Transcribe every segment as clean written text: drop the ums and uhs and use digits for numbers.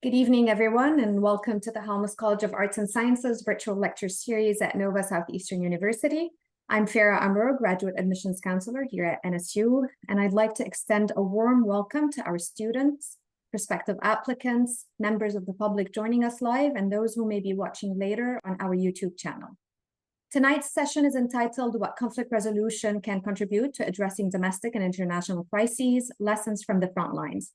Good evening, everyone, and welcome to the Halmos College of Arts and Sciences virtual lecture series at Nova Southeastern University. I'm Farah Amro, Graduate Admissions Counselor here at NSU, and I'd like to extend a warm welcome to our students, prospective applicants, members of the public joining us live, and those who may be watching later on our YouTube channel. Tonight's session is entitled What Conflict Resolution Can Contribute to Addressing Domestic and International Crises, Lessons from the Frontlines.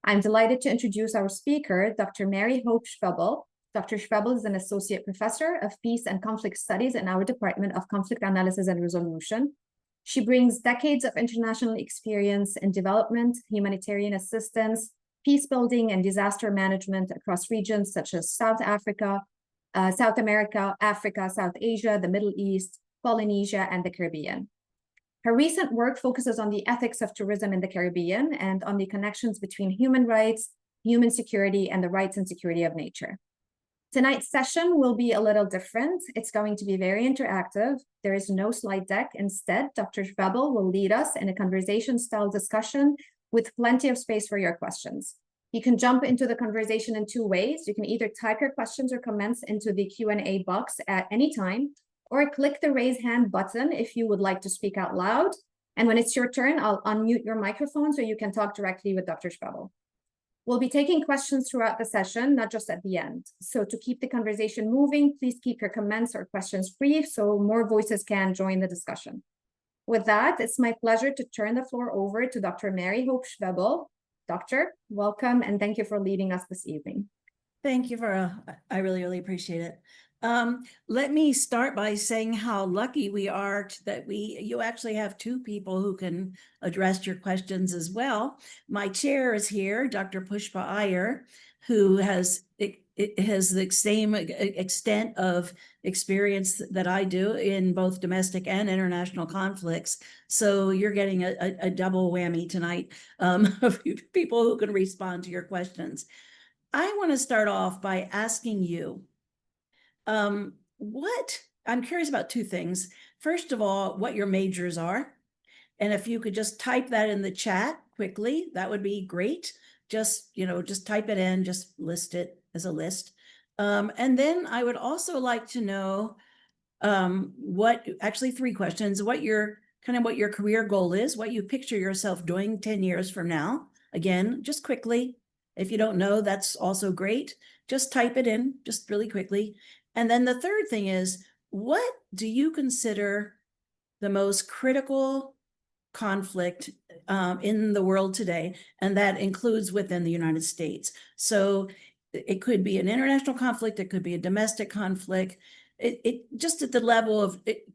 I'm delighted to introduce our speaker, Dr. Mary Hope Schwoebel. Dr. Schwoebel is an associate professor of peace and conflict studies in our Department of Conflict Analysis and Resolution. She brings decades of international experience in development, humanitarian assistance, peace building, and disaster management across regions such as South Africa, South America, Africa, South Asia, the Middle East, Polynesia, and the Caribbean. Her recent work focuses on the ethics of tourism in the Caribbean and on the connections between human rights, human security, and the rights and security of nature. Tonight's session will be a little different. It's going to be very interactive. There is no slide deck. Instead, Dr. Schwoebel will lead us in a conversation-style discussion with plenty of space for your questions. You can jump into the conversation in two ways. You can either type your questions or comments into the Q&A box at any time, or click the raise hand button if you would like to speak out loud. And when it's your turn, I'll unmute your microphone so you can talk directly with Dr. Schwoebel. We'll be taking questions throughout the session, not just at the end. So to keep the conversation moving, please keep your comments or questions brief so more voices can join the discussion. With that, it's my pleasure to turn the floor over to Dr. Mary Hope Schwoebel. Doctor, welcome, and thank you for leading us this evening. Thank you, Farah. I really appreciate it. Let me start by saying how lucky we are that you actually have two people who can address your questions as well. My chair is here, Dr. Pushpa Iyer, who has the same extent of experience that I do in both domestic and international conflicts. So you're getting a double whammy tonight of people who can respond to your questions. I want to start off by asking you, I'm curious about two things. First of all, what your majors are. And if you could just type that in the chat quickly, that would be great. Just type it in, just list it as a list. And then I would also like to know actually three questions, what your career goal is, what you picture yourself doing 10 years from now. Again, just quickly. If you don't know, that's also great. Just type it in, just really quickly. And then the third thing is, what do you consider the most critical conflict in the world today? And that includes within the United States. So it could be an international conflict, it could be a domestic conflict. It just at the level of, it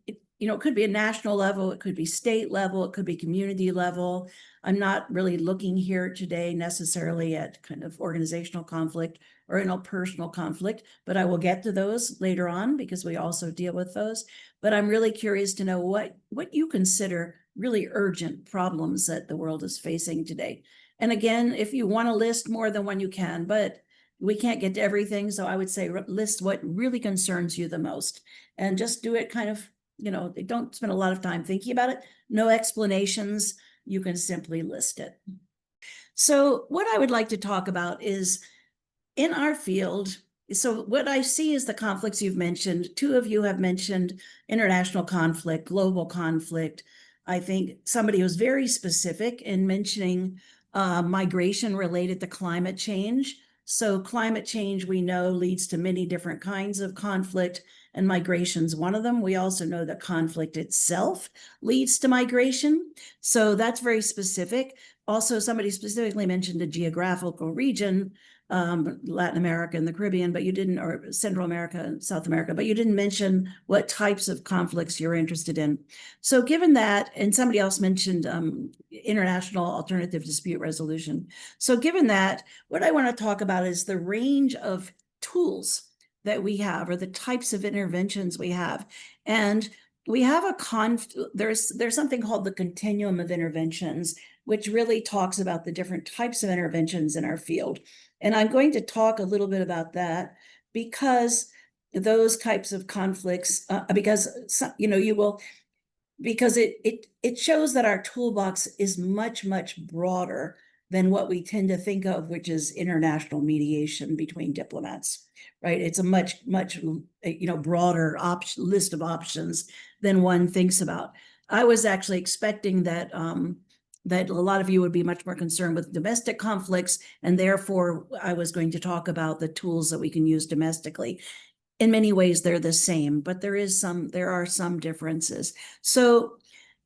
could be a national level, it could be state level, it could be community level. I'm not really looking here today necessarily at kind of organizational conflict or personal conflict, but I will get to those later on because we also deal with those. But I'm really curious to know what you consider really urgent problems that the world is facing today. And again, if you want to list more than one, you can, but we can't get to everything. So I would say list what really concerns you the most and just do it kind of, don't spend a lot of time thinking about it. No explanations. You can simply list it. So what I would like to talk about is in our field. So what I see is the conflicts you've mentioned. Two of you have mentioned international conflict, global conflict. I think somebody was very specific in mentioning migration related to climate change. So climate change, we know, leads to many different kinds of conflict, and migration's one of them. We also know that conflict itself leads to migration. So that's very specific. Also, somebody specifically mentioned a geographical region, Latin America and the Caribbean, but you didn't, or Central America and South America, but you didn't mention what types of conflicts you're interested in. So given that, and somebody else mentioned international alternative dispute resolution. So given that, what I want to talk about is the range of tools that we have, or the types of interventions we have. And we have there's something called the continuum of interventions, which really talks about the different types of interventions in our field. And I'm going to talk a little bit about that because those types of conflicts, because it shows that our toolbox is much broader than what we tend to think of, which is international mediation between diplomats, right? It's a much broader list of options than one thinks about. I was actually expecting that that a lot of you would be much more concerned with domestic conflicts, and therefore I was going to talk about the tools that we can use domestically. In many ways, they're the same, but there are some differences. So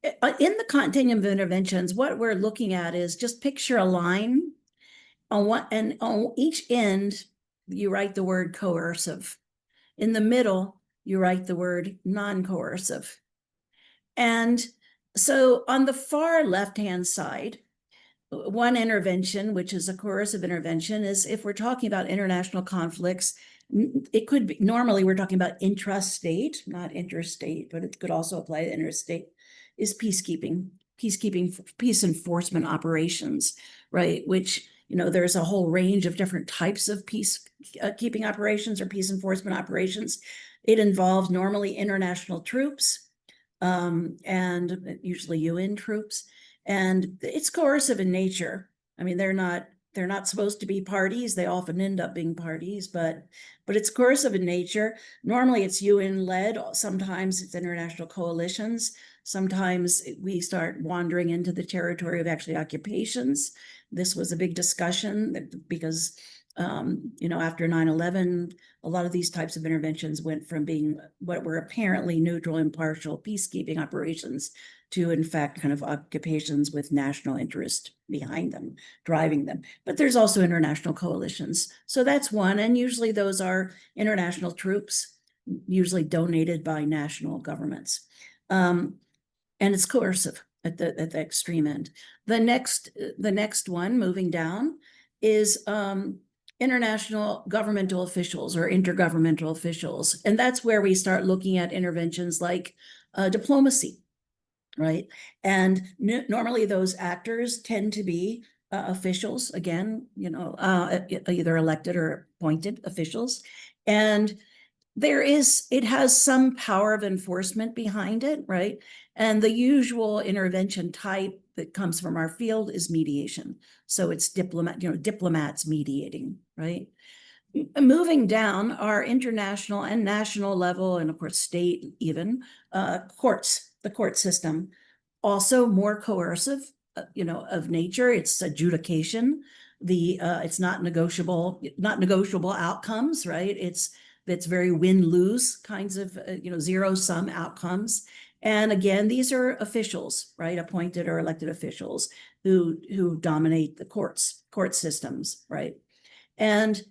in the continuum of interventions, what we're looking at is just picture a line and on each end, you write the word coercive. In the middle, you write the word non-coercive. And so on the far left-hand side, one intervention, which is a coercive intervention, is if we're talking about international conflicts, it could be, normally we're talking about intrastate, not interstate, but it could also apply to interstate, is peacekeeping, peace enforcement operations, right? Which, there's a whole range of different types of peacekeeping operations or peace enforcement operations. It involves normally international troops, and usually UN troops, and it's coercive in nature. I mean, they're not supposed to be parties. They often end up being parties, but it's coercive in nature. Normally it's UN led. Sometimes it's international coalitions. Sometimes we start wandering into the territory of actually occupations. This was a big discussion because, after 9/11, a lot of these types of interventions went from being what were apparently neutral, impartial peacekeeping operations to, in fact, kind of occupations with national interest behind them, driving them. But there's also international coalitions. So that's one. And usually those are international troops, usually donated by national governments. And it's coercive at the extreme end. The next one, moving down, is international governmental officials or intergovernmental officials. And that's where we start looking at interventions like diplomacy, right? And normally those actors tend to be officials, again, either elected or appointed officials. And it has some power of enforcement behind it, right? And the usual intervention type that comes from our field is mediation. So it's diplomats mediating, right? Moving down, our international and national level, and of course state even, courts, the court system, also more coercive, of nature. It's adjudication. It's not negotiable outcomes, right? It's very win-lose kinds of, zero-sum outcomes. And again, these are officials, right? Appointed or elected officials who dominate the court systems, right? And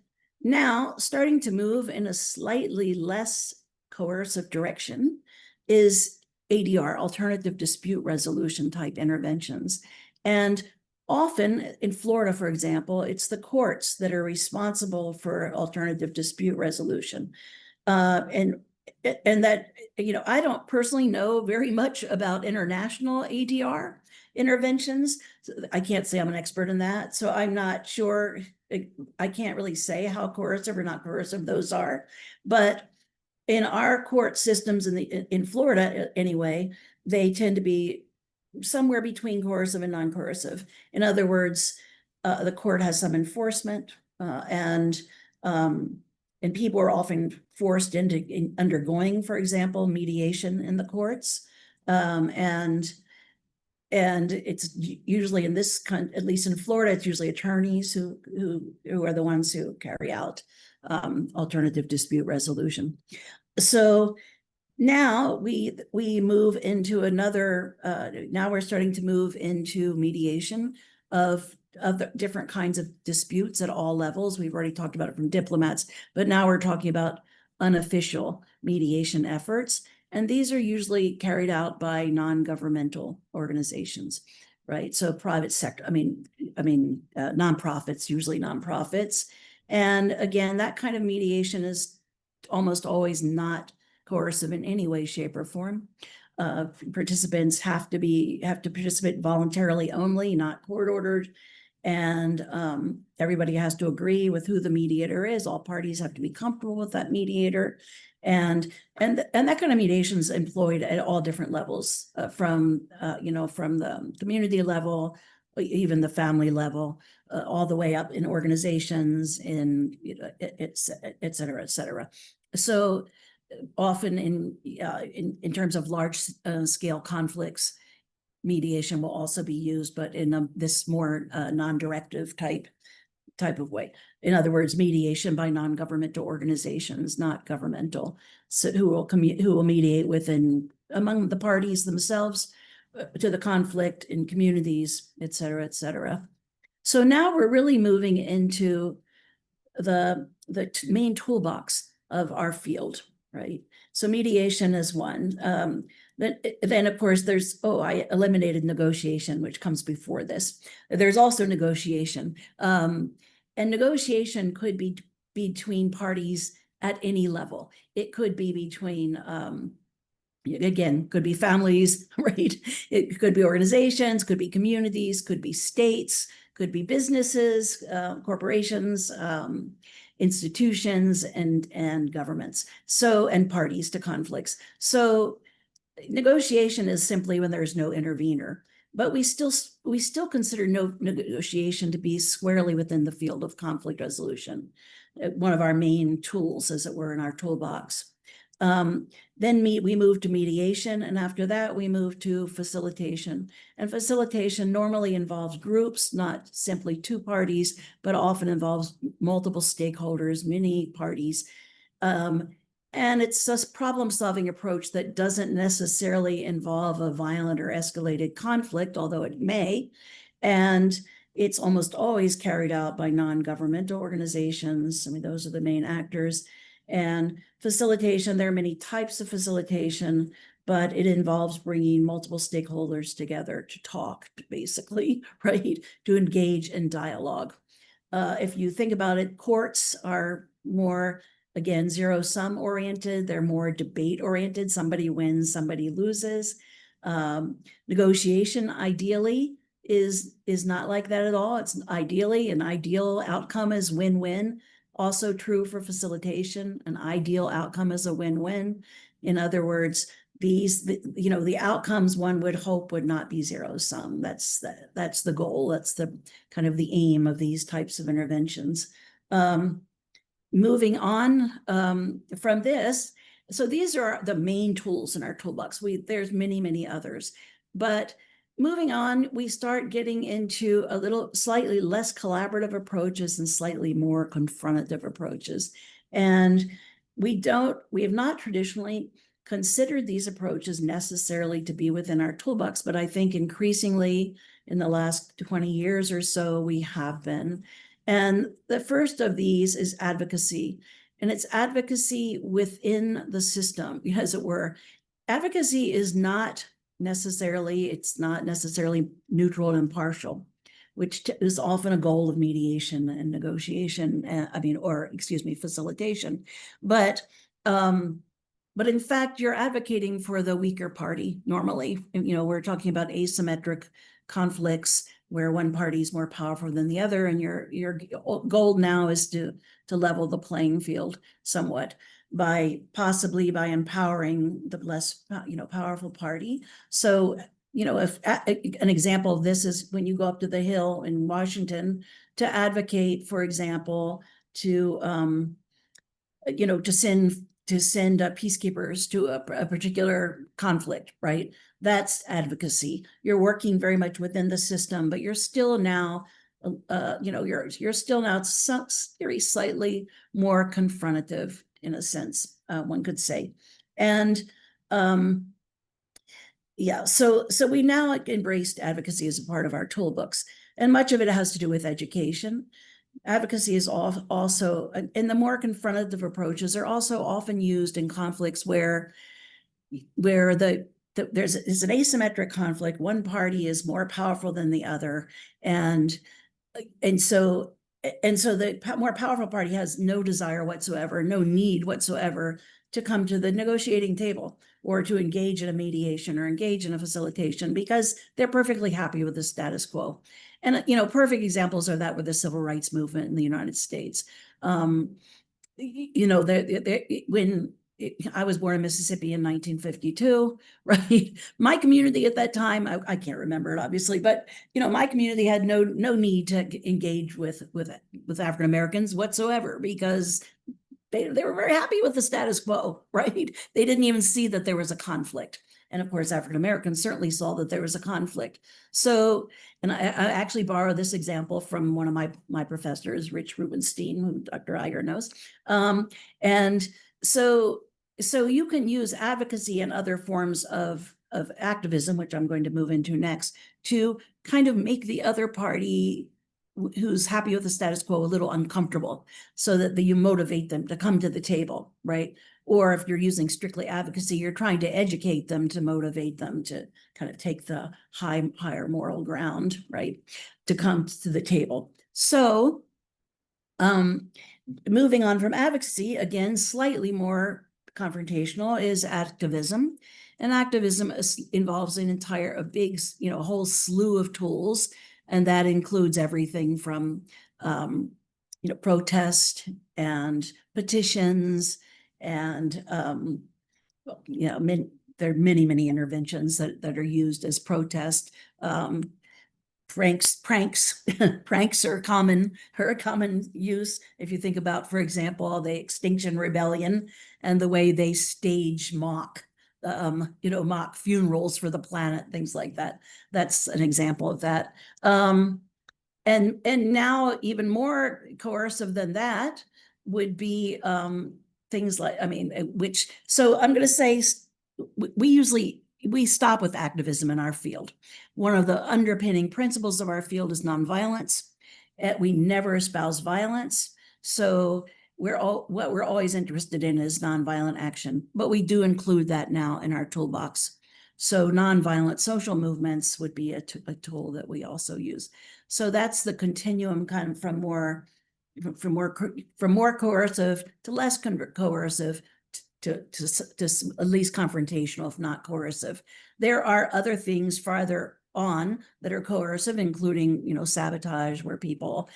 now starting to move in a slightly less coercive direction is ADR, alternative dispute resolution type interventions. And often in Florida, for example, it's the courts that are responsible for alternative dispute resolution. And that, I don't personally know very much about international ADR interventions. So I can't say I'm an expert in that. So I'm not sure. I can't really say how coercive or not coercive those are. But in our court systems in Florida, anyway, they tend to be somewhere between coercive and non-coercive. In other words, the court has some enforcement, and people are often forced into undergoing, for example, mediation in the courts, and it's usually in this at least in Florida, it's usually attorneys who are the ones who carry out alternative dispute resolution. So now we move into another, now we're starting to move into mediation of the different kinds of disputes at all levels. We've already talked about it from diplomats, but now we're talking about unofficial mediation efforts. And these are usually carried out by non-governmental organizations, right? So private sector, nonprofits, usually nonprofits. And again, that kind of mediation is almost always not coercive in any way, shape, or form. Participants have to participate voluntarily only, not court ordered. And everybody has to agree with who the mediator is. All parties have to be comfortable with that mediator. And that kind of mediation is employed at all different levels, from the community level even the family level, all the way up in organizations, in et cetera, et cetera. So often in terms of large scale conflicts, mediation will also be used, but in this more non-directive type of way. In other words, mediation by non-governmental organizations, not governmental, so who will mediate within among the parties themselves to the conflict in communities, et cetera, et cetera. So now we're really moving into the main toolbox of our field, right? So mediation is one. Then of course there's, I eliminated negotiation, which comes before this. There's also negotiation. And negotiation could be between parties at any level. It could be between, again, could be families, right? It could be organizations, could be communities, could be states, could be businesses, corporations, institutions, and governments. So, and parties to conflicts. So negotiation is simply when there's no intervener, but we still consider no negotiation to be squarely within the field of conflict resolution, one of our main tools, as it were, in our toolbox. Then we move to mediation, and after that we move to facilitation. And facilitation normally involves groups, not simply two parties, but often involves multiple stakeholders, many parties. And it's a problem-solving approach that doesn't necessarily involve a violent or escalated conflict, although it may. And it's almost always carried out by non-governmental organizations. I mean, those are the main actors. And facilitation, there are many types of facilitation, but it involves bringing multiple stakeholders together to talk, basically, right? To engage in dialogue. If you think about it, courts are more, again, zero-sum oriented. They're more debate oriented. Somebody wins, somebody loses. Negotiation, ideally, is not like that at all. It's ideally an ideal outcome is win-win. Also true for facilitation. An ideal outcome is a win-win. In other words, the outcomes one would hope would not be zero-sum. That's the goal. That's the kind of the aim of these types of interventions. Moving on from this, so these are the main tools in our toolbox. There's many others, but moving on, we start getting into a little slightly less collaborative approaches and slightly more confrontative approaches. And we have not traditionally considered these approaches necessarily to be within our toolbox, but I think increasingly in the last 20 years or so, we have been. And the first of these is advocacy, and it's advocacy within the system, as it were. Advocacy is not necessarily neutral and impartial, which is often a goal of mediation and negotiation, facilitation. But in fact, you're advocating for the weaker party normally. We're talking about asymmetric conflicts where one party is more powerful than the other, and your goal now is to level the playing field somewhat possibly by empowering the less powerful party. So if an example of this is when you go up to the Hill in Washington to advocate, for example, to send peacekeepers to a particular conflict, right? That's advocacy. You're working very much within the system, but you're still now, you're still now very slightly more confrontative in a sense, one could say. And so we now embraced advocacy as a part of our toolbox, and much of it has to do with education. Advocacy is also, and the more confrontative approaches are also often used in conflicts where there's an asymmetric conflict. One party is more powerful than the other, and so the more powerful party has no desire whatsoever, no need whatsoever to come to the negotiating table or to engage in a mediation or engage in a facilitation because they're perfectly happy with the status quo. And, perfect examples are that with the civil rights movement in the United States. When I was born in Mississippi in 1952, right? My community at that time, I can't remember it obviously, but my community had no need to engage with African Americans whatsoever, because they were very happy with the status quo, right? They didn't even see that there was a conflict. And of course, African Americans certainly saw that there was a conflict. So, and I actually borrow this example from one of my professors, Rich Rubenstein, who Dr. Iyer knows. And so you can use advocacy and other forms of activism, which I'm going to move into next, to kind of make the other party who's happy with the status quo a little uncomfortable, so that you motivate them to come to the table, right? Or if you're using strictly advocacy, you're trying to educate them to motivate them to kind of take the higher moral ground, right? To come to the table. So moving on from advocacy, again, slightly more confrontational, is activism. And activism involves a big, whole slew of tools. And that includes everything from, protest and petitions and, there are many interventions that are used as protest. Pranks are a common use. If you think about, for example, the Extinction Rebellion and the way they stage mock funerals for the planet, things like that. That's an example of that. And now even more coercive than that would be things like, so I'm going to say we stop with activism in our field. One of the underpinning principles of our field is nonviolence. We never espouse violence. So what we're always interested in is nonviolent action, but we do include that now in our toolbox. So nonviolent social movements would be a tool that we also use. So that's the continuum, kind of from more coercive to less coercive to at least confrontational, if not coercive. There are other things farther on that are coercive, including sabotage, where people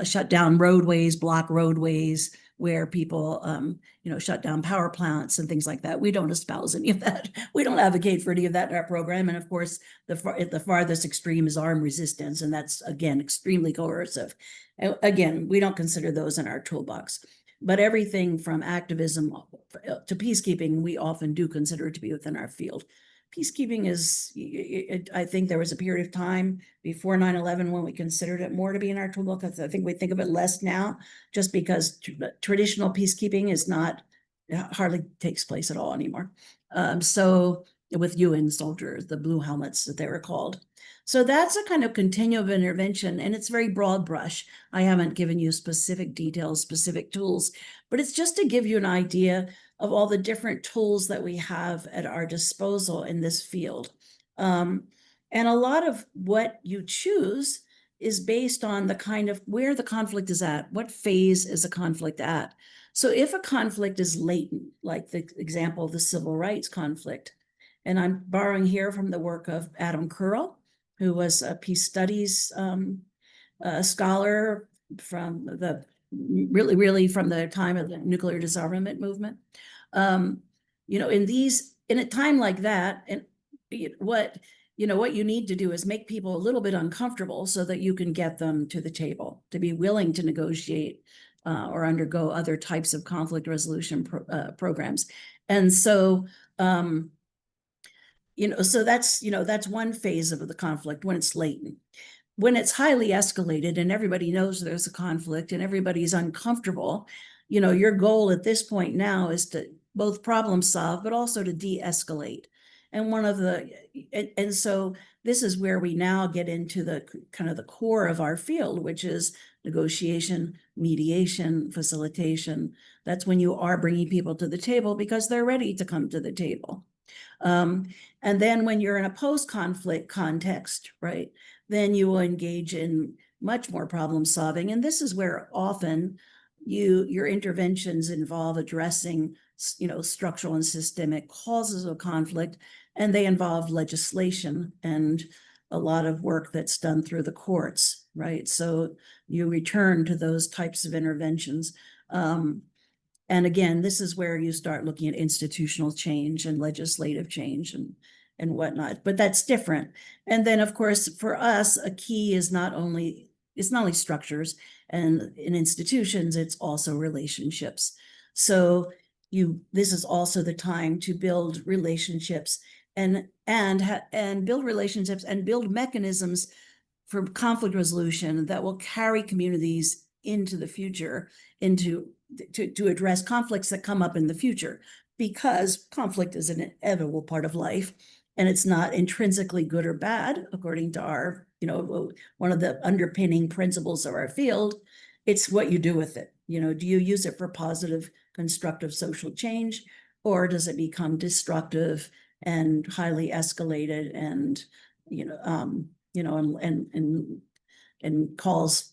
shut down roadways, block roadways, where people shut down power plants and things like that. We don't espouse any of that. We don't advocate for any of that in our program. And of course, the farthest extreme is armed resistance, and that's again extremely coercive. Again, we don't consider those in our toolbox. But everything from activism to peacekeeping, we often do consider to be within our field. Peacekeeping is, I think there was a period of time before 9/11 when we considered it more to be in our toolbox. I think we think of it less now, just because traditional peacekeeping is not, hardly takes place at all anymore. So with UN soldiers, the blue helmets that they were called. So that's a kind of continuum of intervention, and it's very broad brush. I haven't given you specific details, specific tools, but it's just to give you an idea of all the different tools that we have at our disposal in this field. And a lot of what you choose is based on the kind of where the conflict is at. What phase is a conflict at? So if a conflict is latent, like the example of the civil rights conflict, and I'm borrowing here from the work of Adam Curl, who was a peace studies scholar from the really from the time of the nuclear disarmament movement. In a time like that, and what you need to do is make people a little bit uncomfortable so that you can get them to the table, to be willing to negotiate or undergo other types of conflict resolution programs. And so so that's one phase of the conflict, when it's latent. When it's highly escalated and everybody knows there's a conflict and everybody's uncomfortable, your goal at this point now is to both problem solve, but also to de-escalate. And so this is where we now get into the kind of the core of our field, which is negotiation, mediation, facilitation. That's when you are bringing people to the table because they're ready to come to the table. And then when you're in a post-conflict context, right, then you will engage in much more problem solving. And this is where often your interventions involve addressing, structural and systemic causes of conflict, and they involve legislation and a lot of work that's done through the courts, right? So you return to those types of interventions. And again, this is where you start looking at institutional change and legislative change and whatnot, but that's different. And then, of course, for us, a key is it's not only structures and in institutions, it's also relationships. So this is also the time to build relationships and build relationships and build mechanisms for conflict resolution that will carry communities into the future, to address conflicts that come up in the future, because conflict is an inevitable part of life, and it's not intrinsically good or bad, according to our, one of the underpinning principles of our field. It's what you do with it. Do you use it for positive, constructive social change, or does it become destructive and highly escalated and, and cause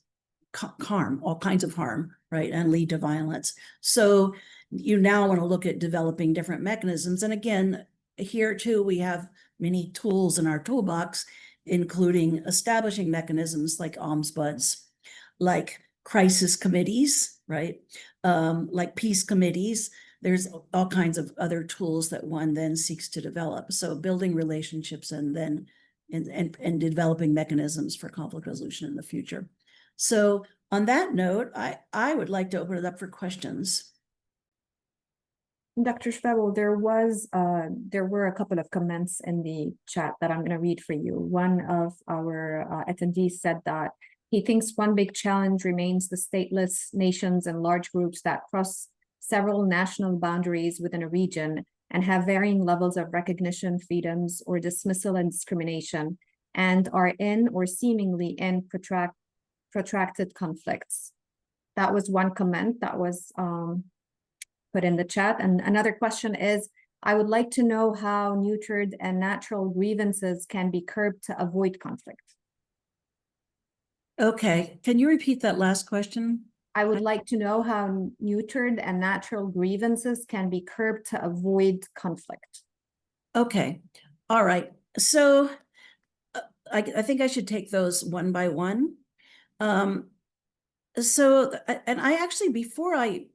harm, all kinds of harm, right, and lead to violence. So you now want to look at developing different mechanisms. And again, here too, we have many tools in our toolbox, including establishing mechanisms like ombuds, like crisis committees, right, like peace committees. There's all kinds of other tools that one then seeks to develop. So building relationships and then and developing mechanisms for conflict resolution in the future. So on that note, I would like to open it up for questions. Dr. Schwoebel, there were a couple of comments in the chat that I'm going to read for you. One of our attendees said that he thinks one big challenge remains the stateless nations and large groups that cross several national boundaries within a region and have varying levels of recognition, freedoms, or dismissal and discrimination, and are in or seemingly in protracted conflicts. That was one comment that was put in the chat. And another question is, I would like to know how neutered and natural grievances can be curbed to avoid conflict. Okay, can you repeat that last question? I would like to know how neutered and natural grievances can be curbed to avoid conflict. Okay, all right. So I think I should take those one by one. So, and I actually, before I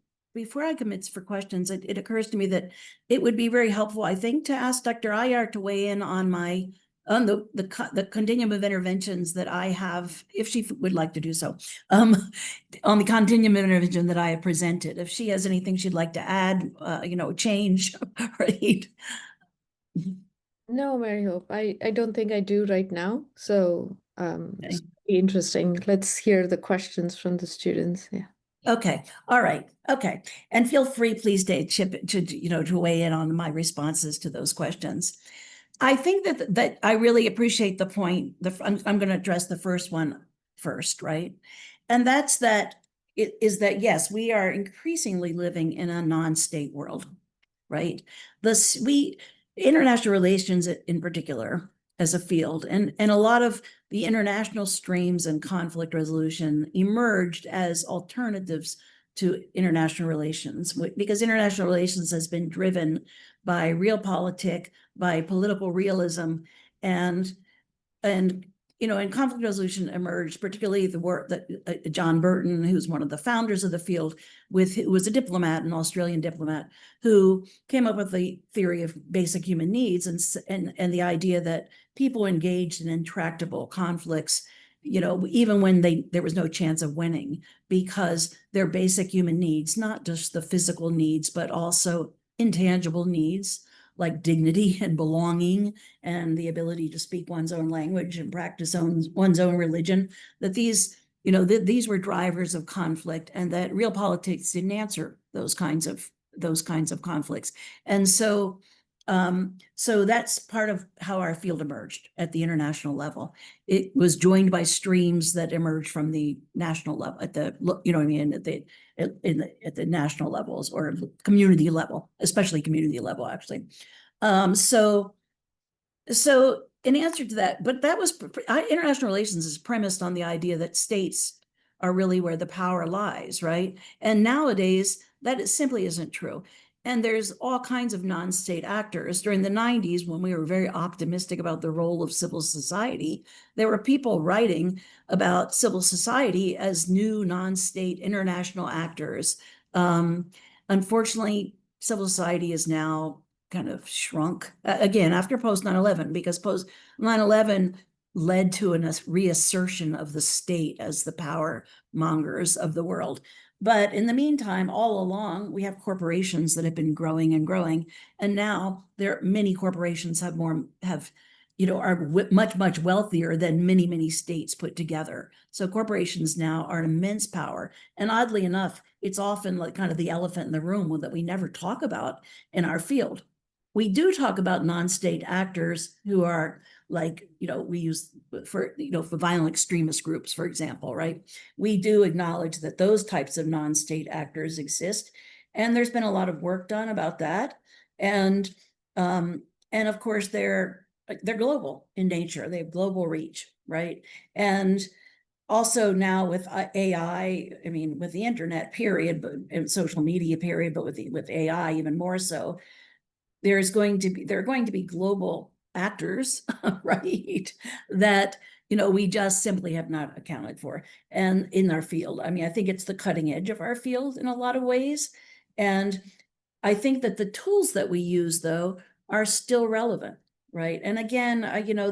commit for questions, it occurs to me that it would be very helpful, I think, to ask Dr. Ayar to weigh in on the continuum of interventions that I have, if she would like to do so, on the continuum of intervention that I have presented. If she has anything she'd like to add, change, right? No, Mary Hope, I don't think I do right now. So Okay. it's interesting. Let's hear the questions from the students. Yeah. Okay. All right. Okay. And feel free, please, to to weigh in on my responses to those questions. I think that I really appreciate the point. I'm going to address the first one first, right? And that's that yes, we are increasingly living in a non-state world, right? International relations in particular as a field, and a lot of the international streams and conflict resolution emerged as alternatives to international relations, because international relations has been driven by realpolitik, by political realism, and conflict resolution emerged, particularly the work that John Burton, who's one of the founders of the field, who was a diplomat, an Australian diplomat, who came up with the theory of basic human needs and the idea that people engaged in intractable conflicts, even when there was no chance of winning, because their basic human needs, not just the physical needs, but also intangible needs like dignity and belonging and the ability to speak one's own language and practice one's own religion, that these were drivers of conflict, and that realpolitik didn't answer those kinds of conflicts. And so that's part of how our field emerged at the international level. It was joined by streams that emerged from the national level, at the at the national levels or community level, especially community level, actually. So in answer to that, but that was international relations is premised on the idea that states are really where the power lies, right? And nowadays that simply isn't true. And there's all kinds of non-state actors. During the 90s, when we were very optimistic about the role of civil society, there were people writing about civil society as new non-state international actors. unfortunately, civil society is now kind of shrunk again after post 9/11, because post 9/11 led to a reassertion of the state as the power mongers of the world. But in the meantime, all along, we have corporations that have been growing and growing. And now many corporations are much wealthier than many states put together. So corporations now are an immense power. And oddly enough, it's often like kind of the elephant in the room that we never talk about in our field. We do talk about non-state actors who are like, we use for violent extremist groups, for example, right? We do acknowledge that those types of non-state actors exist. And there's been a lot of work done about that. And of course, they're global in nature. They have global reach, right? And also now with AI, I mean, with the internet period, but and social media period, but with AI even more so, there are going to be global actors, right? That we just simply have not accounted for, and in our field. I mean, I think it's the cutting edge of our field in a lot of ways, and I think that the tools that we use, though, are still relevant, right? And again,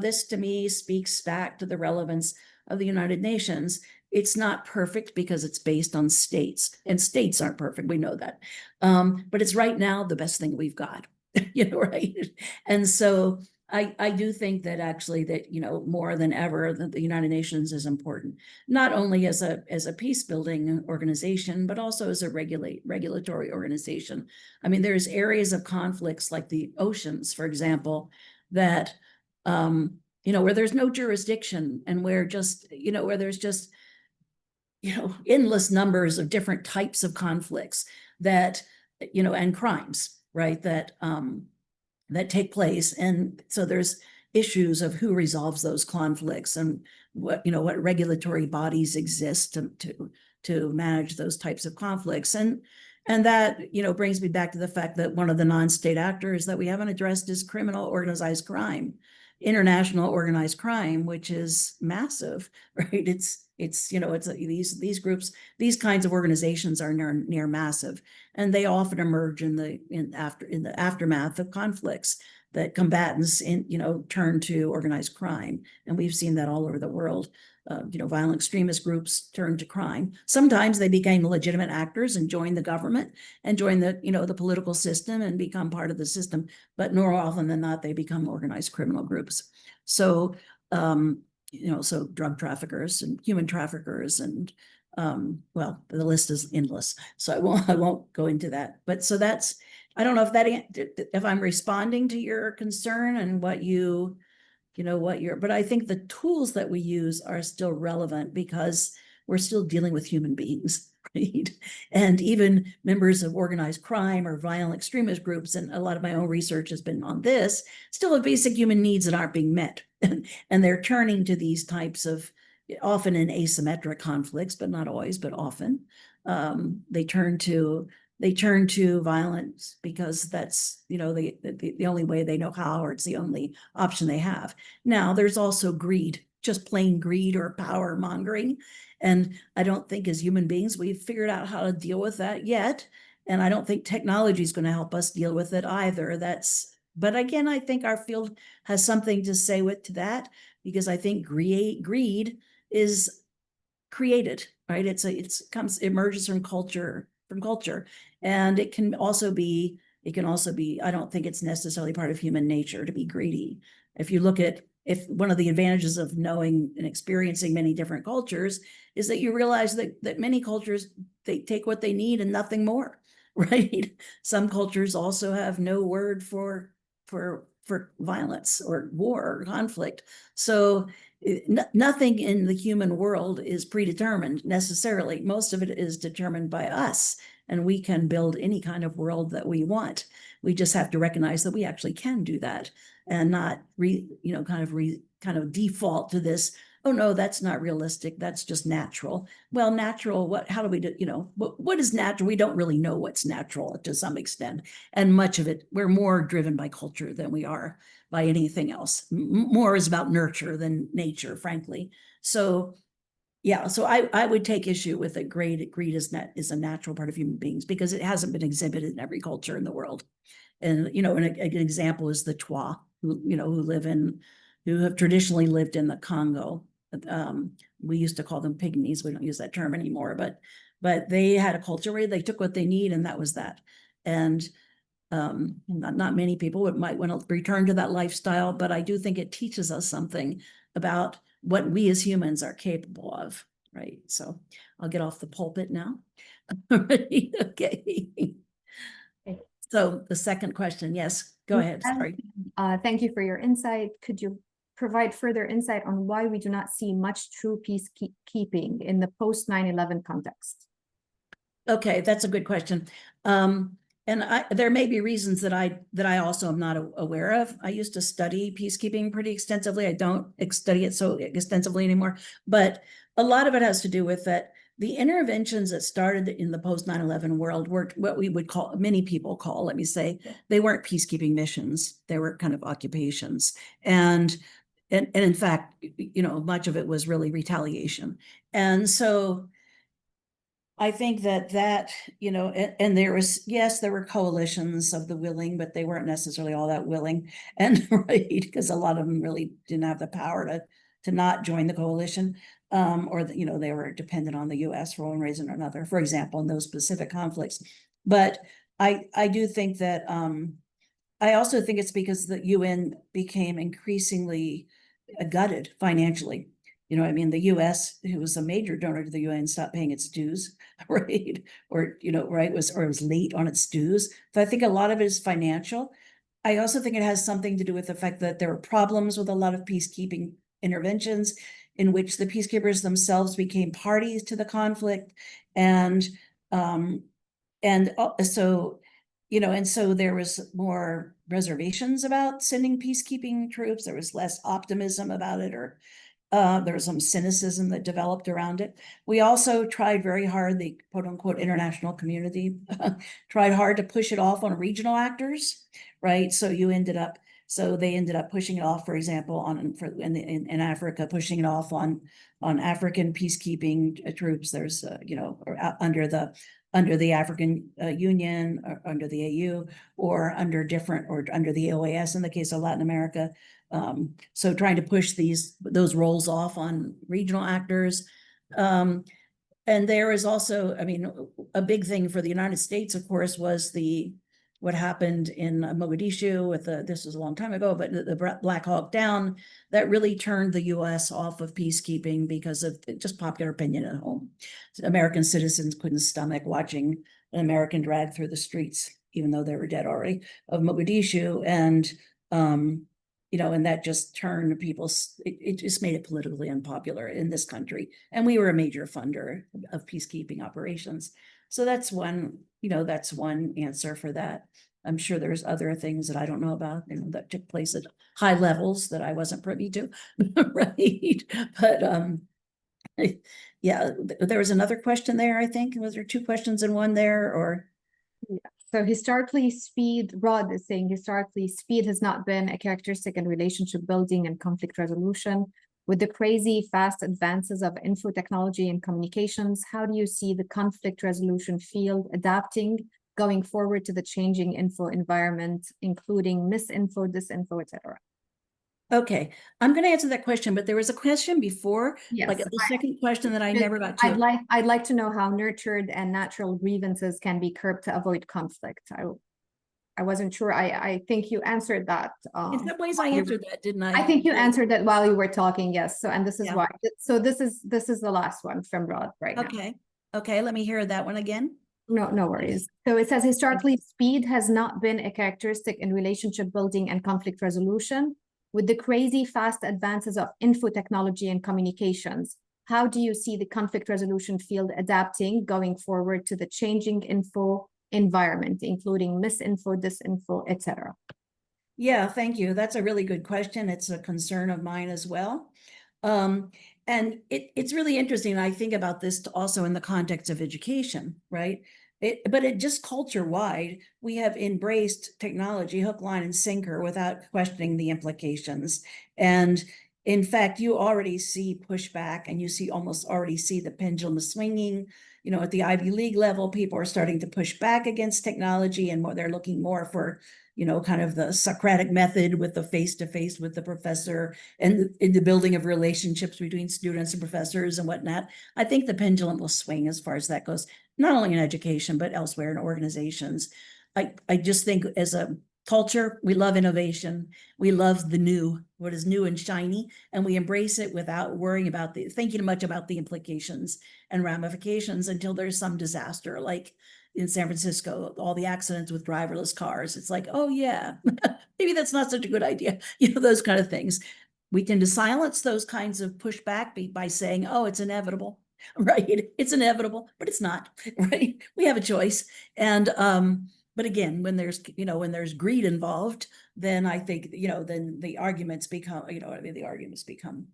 this to me speaks back to the relevance of the United Nations. It's not perfect because it's based on states, and states aren't perfect. We know that, but it's right now the best thing we've got. Right? And so I do think that actually that, more than ever, that the United Nations is important, not only as a peace building organization, but also as a regulatory organization. I mean, there's areas of conflicts like the oceans, for example, that, where there's no jurisdiction, and where there's just, endless numbers of different types of conflicts that, and crimes, right, that take place. And so there's issues of who resolves those conflicts, and what regulatory bodies exist to manage those types of conflicts. And that brings me back to the fact that one of the non-state actors that we haven't addressed is organized crime, international organized crime, which is massive, right? These groups, these kinds of organizations are near massive, and they often emerge in the aftermath of conflicts that combatants turn to organized crime. And we've seen that all over the world. Violent extremist groups turn to crime. Sometimes they became legitimate actors and join the government and join the political system and become part of the system. But more often than not, they become organized criminal groups. So, so drug traffickers and human traffickers, and well, the list is endless. So I won't go into that. But so that's, I don't know if I'm responding to your concern and but I think the tools that we use are still relevant because we're still dealing with human beings, right? And even members of organized crime or violent extremist groups, and a lot of my own research has been on this, still have basic human needs that aren't being met. And they're turning to these types of, often in asymmetric conflicts, but not always, but often, they turn to violence because that's, the only way they know how, or it's the only option they have. Now, there's also greed, just plain greed or power mongering. And I don't think as human beings, we've figured out how to deal with that yet. And I don't think technology is going to help us deal with it either. But again, I think our field has something to say to that, because I think greed is created, right? It emerges from culture, and it can also be, I don't think it's necessarily part of human nature to be greedy. If you look at, if one of the advantages of knowing and experiencing many different cultures is that you realize that many cultures, they take what they need and nothing more, right? Some cultures also have no word for violence or war or conflict. So nothing in the human world is predetermined necessarily. Most of it is determined by us, and we can build any kind of world that we want. We just have to recognize that we actually can do that, and not kind of default to this, oh no, that's not realistic, that's just natural. Well, natural, how do we do, what is natural? We don't really know what's natural to some extent. And much of it, we're more driven by culture than we are by anything else. More is about nurture than nature, frankly. So, Yeah, so I would take issue with that greed is a natural part of human beings because it hasn't been exhibited in every culture in the world. And, you know, an example is the Twa, who have traditionally lived in the Congo. We used to call them pygmies. We don't use that term anymore, but they had a culture where they took what they need and that was that. And not many people might want to return to that lifestyle, but I do think it teaches us something about what we as humans are capable of, right? So I'll get off the pulpit now. Okay. Okay. So the second question, yes, go ahead, sorry. Thank you for your insight. Could you provide further insight on why we do not see much true peacekeeping in the post 9/11 context? Okay, that's a good question. And there may be reasons that I also am not aware of. I used to study peacekeeping pretty extensively. I don't study it so extensively anymore, but a lot of it has to do with that the interventions that started in the post 9/11 world were what we would call, many people call, let me say, they weren't peacekeeping missions. They were kind of occupations. And in fact, you know, much of it was really retaliation. And so I think that, you know, and there was, yes, there were coalitions of the willing, but they weren't necessarily all that willing. And right, because a lot of them really didn't have the power to not join the coalition. You know, they were dependent on the US for one reason or another, for example, in those specific conflicts. But I do think that I also think it's because the UN became increasingly gutted financially. You know, I mean, the US, who was a major donor to the UN, stopped paying its dues, right? Or, you know, right, it was late on its dues. So I think a lot of it is financial. I also think it has something to do with the fact that there were problems with a lot of peacekeeping interventions in which the peacekeepers themselves became parties to the conflict. And so, you know, and so there was more reservations about sending peacekeeping troops. There was less optimism about it, or there was some cynicism that developed around it. We also tried very hard, the quote unquote international community tried hard to push it off on regional actors, right? So they ended up pushing it off, for example, in Africa, pushing it off on African peacekeeping troops. There's, you know, under the African Union, or under the AU, or under the OAS in the case of Latin America. So trying to push those roles off on regional actors. And there is also, I mean, a big thing for the United States, of course, was what happened in Mogadishu with this was a long time ago, but the Black Hawk Down that really turned the US off of peacekeeping because of just popular opinion at home. American citizens couldn't stomach watching an American drag through the streets, even though they were dead already, of Mogadishu. And, you know, and that just turned it just made it politically unpopular in this country. And we were a major funder of peacekeeping operations. So that's one, you know, that's one answer for that. I'm sure there's other things that I don't know about, you know, that took place at high levels that I wasn't privy to, right? But yeah, there was another question there, I think. Was there two questions in one there, or? Yeah. So historically, Rod is saying historically, speed has not been a characteristic in relationship building and conflict resolution. With the crazy fast advances of info technology and communications, how do you see the conflict resolution field adapting going forward to the changing info environment, including misinfo, disinfo, etc.? Okay, I'm going to answer that question, but there was a question before, yes, like the second question that I never got to. I'd like to know how nurtured and natural grievances can be curbed to avoid conflict. I wasn't sure. I think you answered that. In some ways I answered that, didn't I? I think you answered that while you were talking, yes. So, and this is Yeah. why. So this is the last one from Rod right now. Okay, let me hear that one again. No worries. So it says historically, speed has not been a characteristic in relationship building and conflict resolution. With the crazy fast advances of info technology and communications, how do you see the conflict resolution field adapting going forward to the changing info environment, including misinfo, disinfo, etc.? Yeah, thank you. That's a really good question. It's a concern of mine as well. And it's really interesting. I think about this also in the context of education, right? But it just culture-wide, we have embraced technology hook, line, and sinker without questioning the implications. And In fact, you already see pushback, and you already see the pendulum swinging. You know, at the Ivy League level, people are starting to push back against technology, and they're looking more for, you know, kind of the Socratic method with the face-to-face with the professor, and in the building of relationships between students and professors and whatnot. I think the pendulum will swing as far as that goes, not only in education, but elsewhere in organizations. I just think as a culture, we love innovation. We love the new, what is new and shiny, and we embrace it without worrying about thinking much about the implications and ramifications until there's some disaster, like in San Francisco, all the accidents with driverless cars. It's like, oh yeah, maybe that's not such a good idea. You know, those kind of things. We tend to silence those kinds of pushback by saying, oh, it's inevitable, right? It's inevitable, but it's not, right? We have a choice. And, but again, when there's, you know, when there's greed involved, then I think, you know, then the arguments become, you know, I mean, the arguments become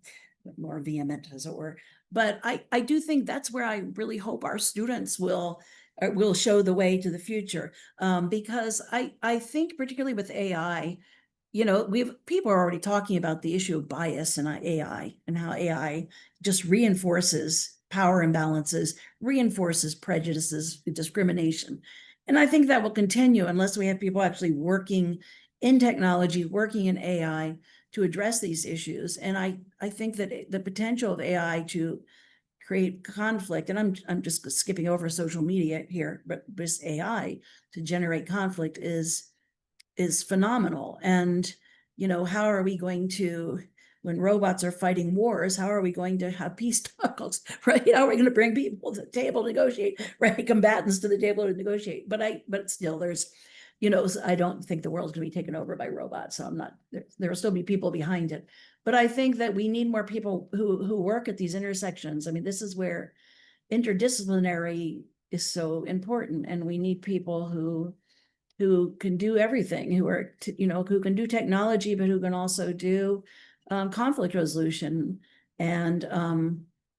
more vehement, as it were. But I do think that's where I really hope our students will show the way to the future. Because I think particularly with AI, you know, people are already talking about the issue of bias in AI, and how AI just reinforces power imbalances, reinforces prejudices, discrimination. And I think that will continue unless we have people actually working in technology, working in AI to address these issues. And I think that the potential of AI to create conflict, and I'm just skipping over social media here, but this AI to generate conflict is phenomenal. And, you know, how are we going to, when robots are fighting wars, how are we going to have peace talks, right? How are we going to bring people to the table to negotiate, right? Combatants to the table to negotiate. But still, there's, you know, I don't think the world's going to be taken over by robots. So I'm not, there will still be people behind it. But I think that we need more people who work at these intersections. I mean, this is where interdisciplinary is so important. And we need people who can do everything, who are, you know, who can do technology, but who can also do conflict resolution. And,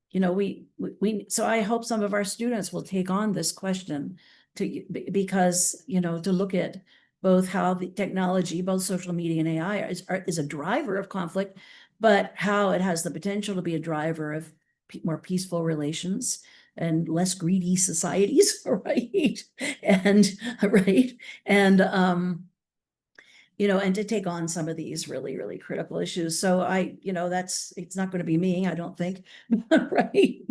you know, so I hope some of our students will take on this question because, you know, to look at both how the technology, both social media and AI is a driver of conflict, but how it has the potential to be a driver of more peaceful relations and less greedy societies, right? And right. And you know, and to take on some of these really, really critical issues. So you know, it's not going to be me, I don't think, right?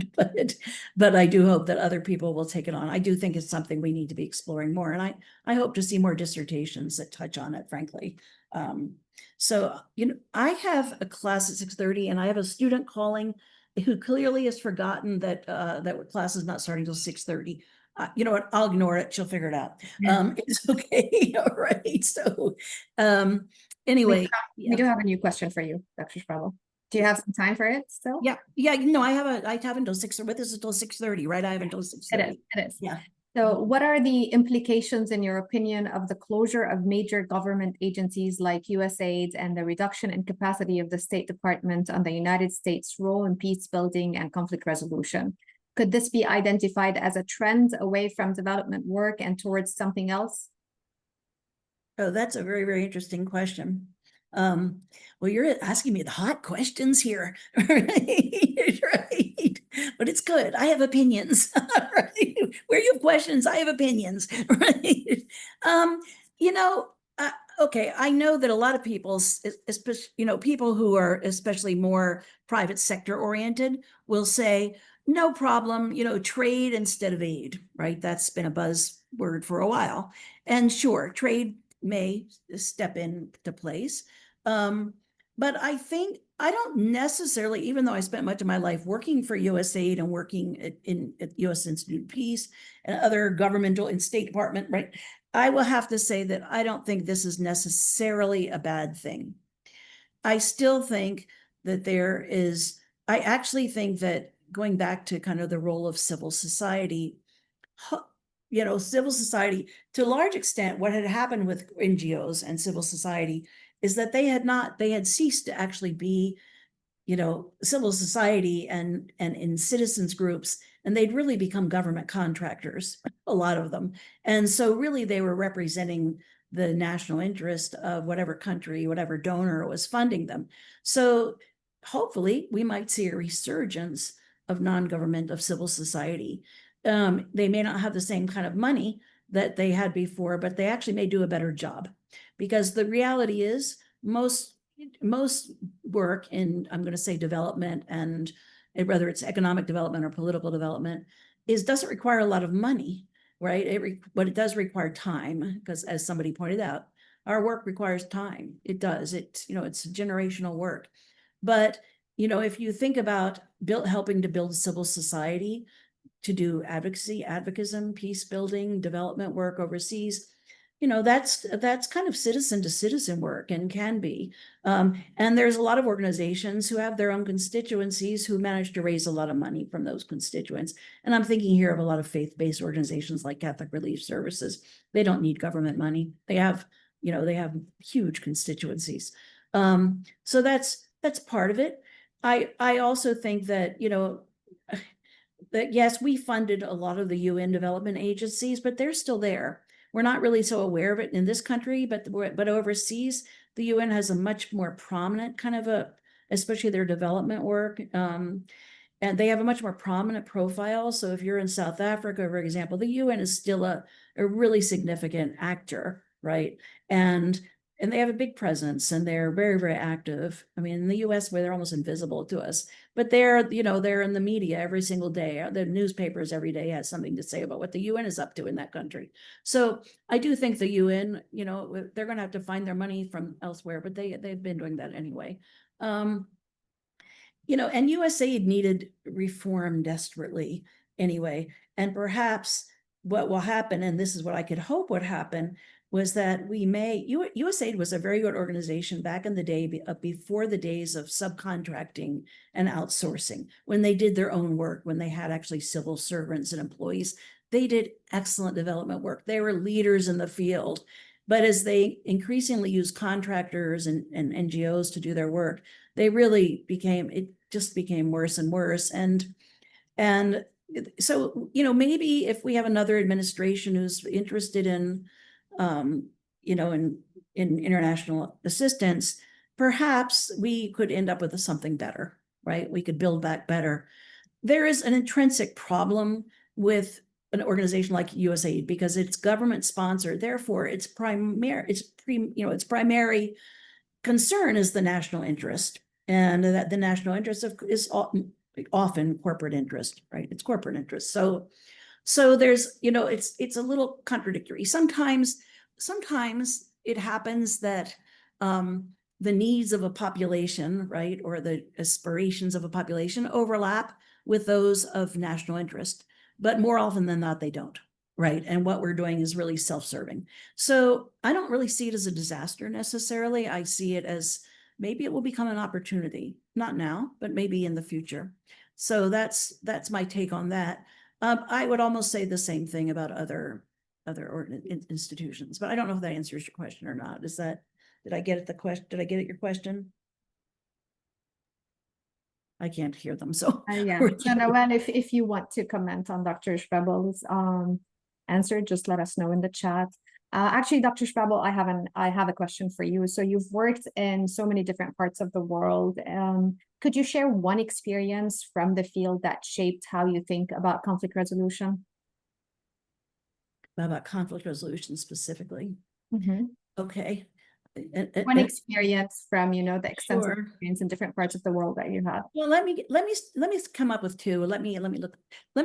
But I do hope that other people will take it on. I do think it's something we need to be exploring more. And I hope to see more dissertations that touch on it, frankly. So, you know, I have a class at 6:30 and I have a student calling who clearly has forgotten that that class is not starting till 6:30. You know what? I'll ignore it. She'll figure it out. It's okay. All right. So, anyway, We do have a new question for you, Dr. Schwoebel. Do you have some time for it still? yeah. No, I have until 6. With this until 6:30, right? I have until 6:30. It is. Yeah. So what are the implications, in your opinion, of the closure of major government agencies like USAID and the reduction in capacity of the State Department on the United States' role in peace building and conflict resolution? Could this be identified as a trend away from development work and towards something else? Oh, that's a very, very interesting question. Well, you're asking me the hot questions here, right? Right. But it's good. I have opinions, right? Where you have questions, I have opinions, right? You know, okay, I know that a lot of people, especially, you know, people who are especially more private sector oriented will say, no problem, you know, trade instead of aid, right? That's been a buzzword for a while. And sure, trade may step into place. But I think I don't necessarily, even though I spent much of my life working for USAID and working at U.S. Institute of Peace and other governmental and State Department, right? I will have to say that I don't think this is necessarily a bad thing. I still think that I actually think that going back to kind of the role of civil society, you know, civil society, to a large extent, what had happened with NGOs and civil society is that they had ceased to actually be, you know, civil society and in citizens groups, and they'd really become government contractors, a lot of them. And so really they were representing the national interest of whatever country, whatever donor was funding them. So hopefully we might see a resurgence of non-government, of civil society. They may not have the same kind of money that they had before, but they actually may do a better job, because the reality is most work in, I'm going to say, development, and whether it's economic development or political development, doesn't require a lot of money, right? But it does require time, because as somebody pointed out, our work requires time. It does. It's generational work. But if you think about helping to build a civil society, to do advocacy, peace building, development work overseas, that's kind of citizen to citizen work, and can be. And there's a lot of organizations who have their own constituencies who manage to raise a lot of money from those constituents. And I'm thinking here of a lot of faith-based organizations like Catholic Relief Services. They don't need government money. They have huge constituencies. So that's part of it. I also think that, that yes, we funded a lot of the UN development agencies, but they're still there. We're not really so aware of it in this country, but overseas, the UN has a much more prominent kind of especially their development work. And they have a much more prominent profile. So if you're in South Africa, for example, the UN is still a really significant actor, right? And they have a big presence, and they're very, very active. I mean, in the US, where they're almost invisible to us, but they're in the media every single day. The newspapers every day has something to say about what the UN is up to in that country. So I do think the UN, they're going to have to find their money from elsewhere, but they've been doing that anyway. And USAID needed reform desperately anyway. And perhaps what will happen, and this is what I could hope would happen, was that USAID was a very good organization back in the day, before the days of subcontracting and outsourcing, when they did their own work, when they had actually civil servants and employees. They did excellent development work. They were leaders in the field. But as they increasingly used contractors and NGOs to do their work, it just became worse and worse. And so, maybe if we have another administration who's interested in in international assistance, perhaps we could end up with something better, right? We could build back better. There is an intrinsic problem with an organization like USAID because it's government sponsored. Therefore, its primary concern is the national interest, and that the national interest is often corporate interest, right? It's corporate interest. So there's, it's a little contradictory. Sometimes it happens that the needs of a population, right, or the aspirations of a population overlap with those of national interest, but more often than not, they don't, right? And what we're doing is really self-serving. So I don't really see it as a disaster necessarily. I see it as maybe it will become an opportunity, not now, but maybe in the future. So that's my take on that. I would almost say the same thing about other institutions, but I don't know if that answers your question or not. Did I get at the question? Did I get at your question? I can't hear them, so. Yeah. So Noel, if you want to comment on Dr. Schwoebel's answer, just let us know in the chat. Actually, Dr. Schwoebel, I have a question for you. So you've worked in so many different parts of the world. Could you share one experience from the field that shaped how you think about conflict resolution? About conflict resolution specifically? Mm-hmm. Okay. One experience from, the extensive Sure. experience in different parts of the world that you have. Well, let me come up with two. Let me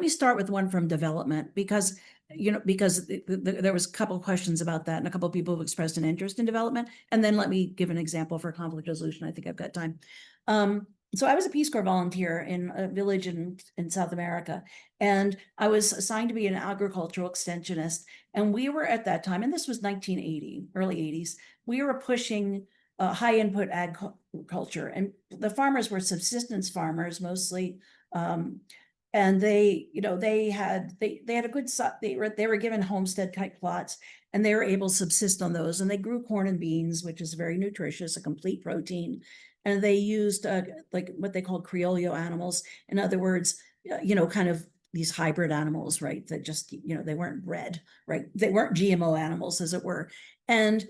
start with one from development, because there was a couple of questions about that, and a couple of people have expressed an interest in development. And then let me give an example for conflict resolution. I think I've got time. So I was a Peace Corps volunteer in a village in South America, and I was assigned to be an agricultural extensionist. And we were at that time, and this was 1980, early 80s, we were pushing high input agriculture, and the farmers were subsistence farmers mostly. And they had a good, they were given homestead type plots, and they were able to subsist on those. And they grew corn and beans, which is very nutritious, a complete protein. And they used like what they called criollo animals. In other words, kind of these hybrid animals, right? That just, they weren't bred, right? They weren't GMO animals, as it were. And,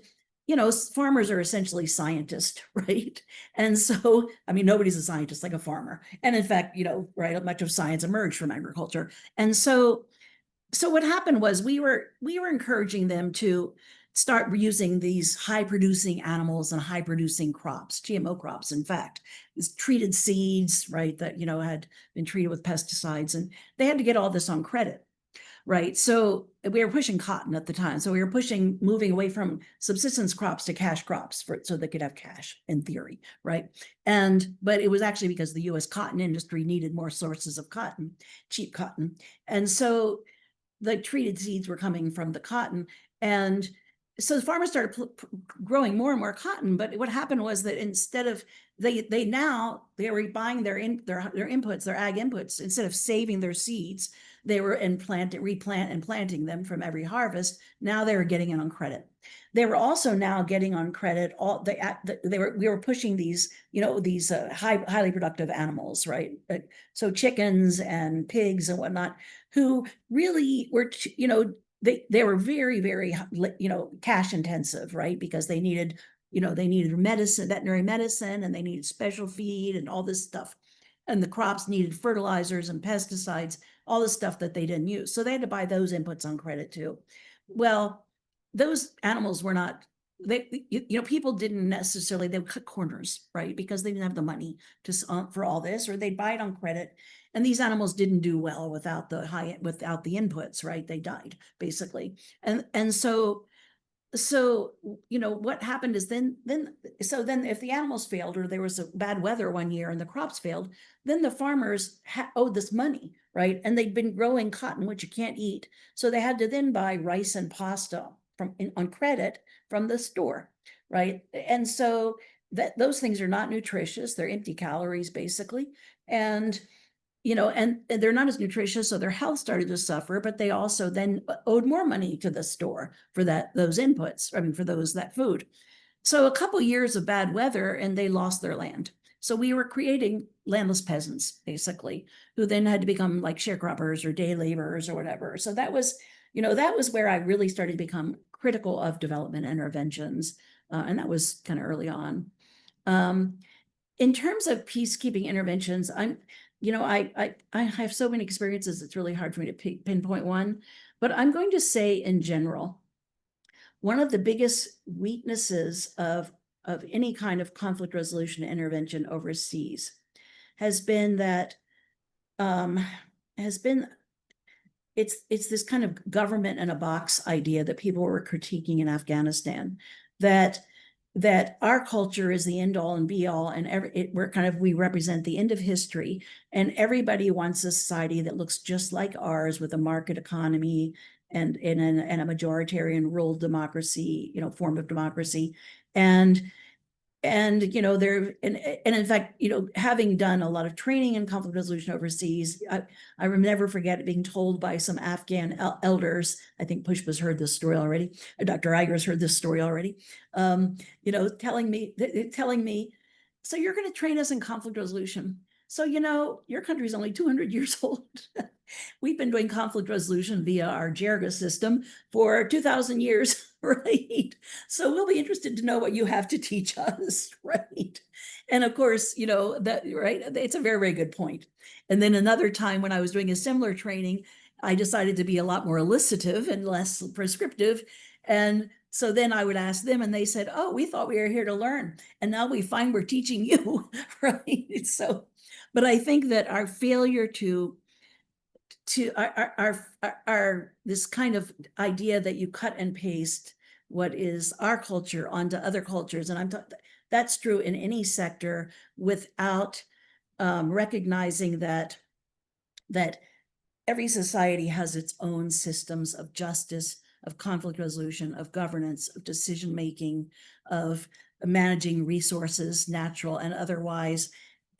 you know, farmers are essentially scientists, right? And so, I mean, nobody's a scientist like a farmer. And in fact, you know, right, much of science emerged from agriculture. And so what happened was we were encouraging them to start using these high producing animals and high producing crops, GMO crops, in fact, these treated seeds, right, that, you know, had been treated with pesticides, and they had to get all this on credit. Right. So we were pushing cotton at the time. So we were moving away from subsistence crops to cash crops so they could have cash in theory. Right. But it was actually because the US cotton industry needed more sources of cotton, cheap cotton. And so the treated seeds were coming from the cotton. And so the farmers started growing more and more cotton. But what happened was that instead of they were buying their inputs, their ag inputs, instead of saving their seeds, they were replant and planting them from every harvest. Now they were getting it on credit. They were also now getting on credit we were pushing these, you know, these highly productive animals, right? So chickens and pigs and whatnot, who really were, you know, they were very, very, you know, cash intensive, right? Because they needed, you know, they needed medicine, veterinary medicine, and they needed special feed and all this stuff. And the crops needed fertilizers and pesticides, all the stuff that they didn't use. So they had to buy those inputs on credit too. Well, those animals were not, you know, people didn't necessarily, they would cut corners, right? Because they didn't have the money for all this, or they'd buy it on credit. And these animals didn't do well without the inputs, right? They died basically. And so, you know, what happened is then if the animals failed, or there was a bad weather one year and the crops failed, then the farmers owed this money, right? And they'd been growing cotton, which you can't eat. So they had to then buy rice and pasta on credit from the store, right? And so those things are not nutritious. They're empty calories basically. And you know, and they're not as nutritious, so their health started to suffer, but they also then owed more money to the store for those inputs, I mean, for that food. So a couple years of bad weather and they lost their land. So we were creating landless peasants, basically, who then had to become like sharecroppers or day laborers or whatever. So that was, you know, that was where I really started to become critical of development interventions. And that was kind of early on. In terms of peacekeeping interventions, you know, I have so many experiences, it's really hard for me to pinpoint one, but I'm going to say in general, one of the biggest weaknesses of any kind of conflict resolution intervention overseas has been that it's this kind of government in a box idea that people were critiquing in Afghanistan, that our culture is the end all and be all, and we represent the end of history, and everybody wants a society that looks just like ours with a market economy and a majoritarian rule democracy, you know, form of democracy. And you know, and in fact, you know, having done a lot of training in conflict resolution overseas, I will never forget being told by some Afghan elders, I think Pushpa's heard this story already, Dr. Iger's heard this story already, you know, telling me, so you're going to train us in conflict resolution. So, you know, your country is only 200 years old. We've been doing conflict resolution via our JERGA system for 2,000 years, right? So we'll be interested to know what you have to teach us, right? And of course, you know, right, it's a very, very good point. And then another time when I was doing a similar training, I decided to be a lot more elicitive and less prescriptive. And so then I would ask them and they said, oh, we thought we were here to learn. And now we find we're teaching you, right? So, but I think that our failure to our this kind of idea that you cut and paste what is our culture onto other cultures, and that's true in any sector, without recognizing that every society has its own systems of justice, of conflict resolution, of governance, of decision making, of managing resources, natural and otherwise,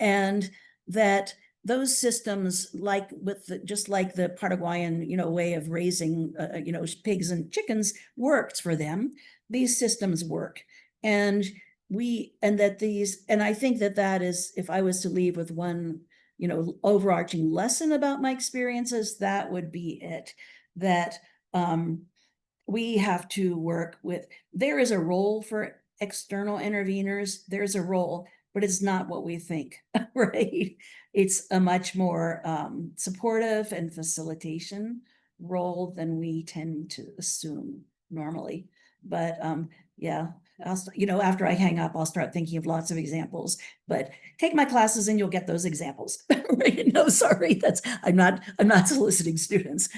and that those systems, just like the Paraguayan, you know, way of raising, you know, pigs and chickens works for them. These systems work, and I think that is, if I was to leave with one, you know, overarching lesson about my experiences, that would be it. That we have to work with, there is a role for external interveners, there's a role, but it's not what we think, right? It's a much more supportive and facilitation role than we tend to assume normally. But yeah, after I hang up, I'll start thinking of lots of examples, but take my classes and you'll get those examples. Right? No, sorry, I'm not soliciting students.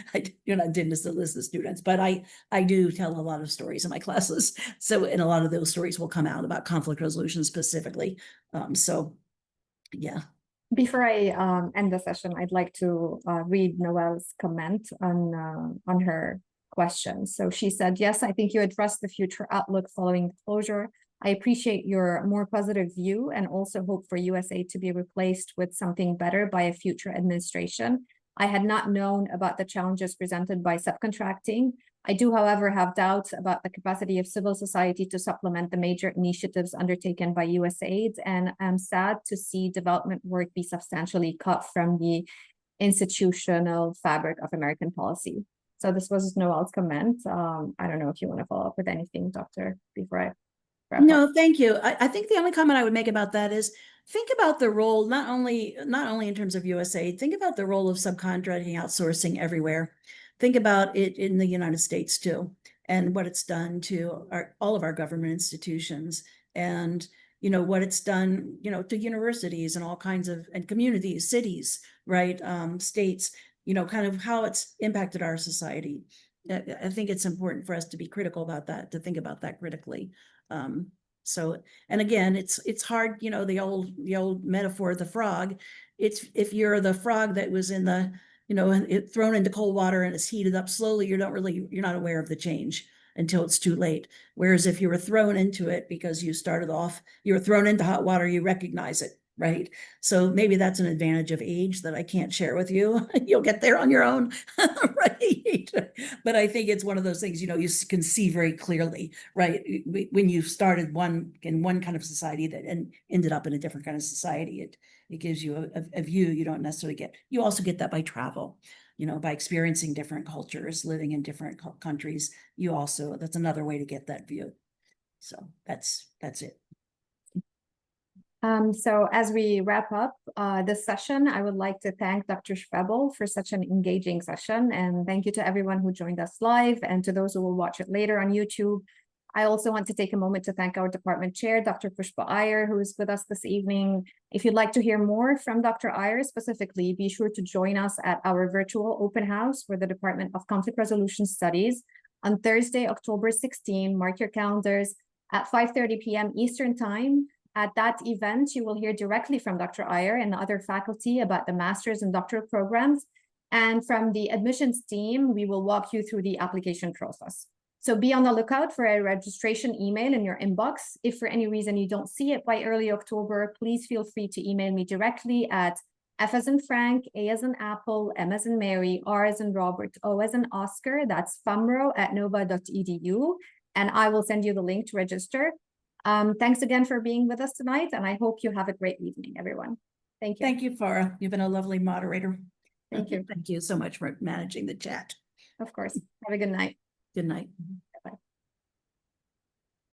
You're not intending to solicit students, but I do tell a lot of stories in my classes. So, and a lot of those stories will come out about conflict resolution specifically. So yeah. Before I end the session, I'd like to read Noelle's comment on her question. So she said, yes, I think you addressed the future outlook following the closure. I appreciate your more positive view and also hope for USAID to be replaced with something better by a future administration. I had not known about the challenges presented by subcontracting. I do, however, have doubts about the capacity of civil society to supplement the major initiatives undertaken by USAID, and I'm sad to see development work be substantially cut from the institutional fabric of American policy. So this was Noelle's comment. I don't know if you want to follow up with anything, Doctor, before I wrap up. No, thank you. I think the only comment I would make about that is think about the role, not only in terms of USAID, think about the role of subcontracting, outsourcing everywhere. Think about it in the United States too, and what it's done to all of our government institutions, and what it's done, to universities and all kinds of, and communities, cities, right, states, kind of how it's impacted our society. I think it's important for us to be critical about that, to think about that critically. So, and again, it's hard, the old metaphor of the frog. It's, if you're the frog that was in the, thrown into cold water and it's heated up slowly, you're not aware of the change until it's too late. Whereas if you were thrown into it because you were thrown into hot water, you recognize it, right? So maybe that's an advantage of age that I can't share with you. You'll get there on your own, right? But I think it's one of those things, you can see very clearly, right? When you started in one kind of society that and ended up in a different kind of society, it gives you a view you don't necessarily get. You also get that by travel, by experiencing different cultures, living in different countries. That's another way to get that view. So that's it. So as we wrap up this session, I would like to thank Dr. Schwoebel for such an engaging session. And thank you to everyone who joined us live and to those who will watch it later on YouTube. I also want to take a moment to thank our department chair, Dr. Pushpa Iyer, who is with us this evening. If you'd like to hear more from Dr. Iyer specifically, be sure to join us at our virtual open house for the Department of Conflict Resolution Studies on Thursday, October 16. Mark your calendars at 5:30 p.m. Eastern Time. At that event, you will hear directly from Dr. Iyer and other faculty about the master's and doctoral programs. And from the admissions team, we will walk you through the application process. So be on the lookout for a registration email in your inbox. If for any reason you don't see it by early October, please feel free to email me directly at F as in Frank, A as in Apple, M as in Mary, R as in Robert, O as in Oscar. That's famro@nova.edu. And I will send you the link to register. Thanks again for being with us tonight, and I hope you have a great evening, everyone. Thank you. Thank you, Farah. You've been a lovely moderator. Thank you. Thank you so much for managing the chat. Of course. Have a good night. Good night.